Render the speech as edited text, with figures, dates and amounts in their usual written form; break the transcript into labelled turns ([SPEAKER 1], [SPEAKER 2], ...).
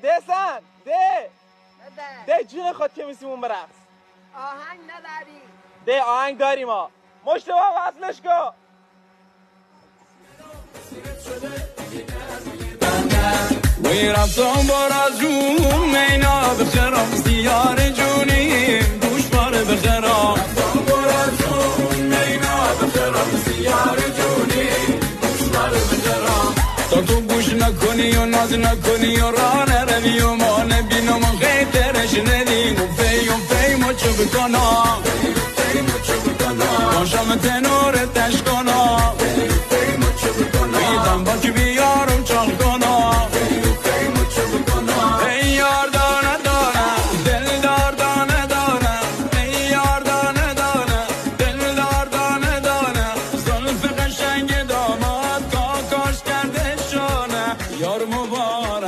[SPEAKER 1] ده سن ده جون خود که میسیمون برقص.
[SPEAKER 2] آهنگ نداری؟
[SPEAKER 1] ده آهنگ داریم ها. مشتبه وصلش کن.
[SPEAKER 3] وی رفتم برازون مینا بخرم زیار جونیم گوشوار بخرم رفتم برازون مینا بخرم زیار جونیم گوشوار بخرم تا تو گوش نکنی و ناز نکنی و راه نروی و ما نبینم و خیترش ندیم و فی مچو بکنم باشم تنو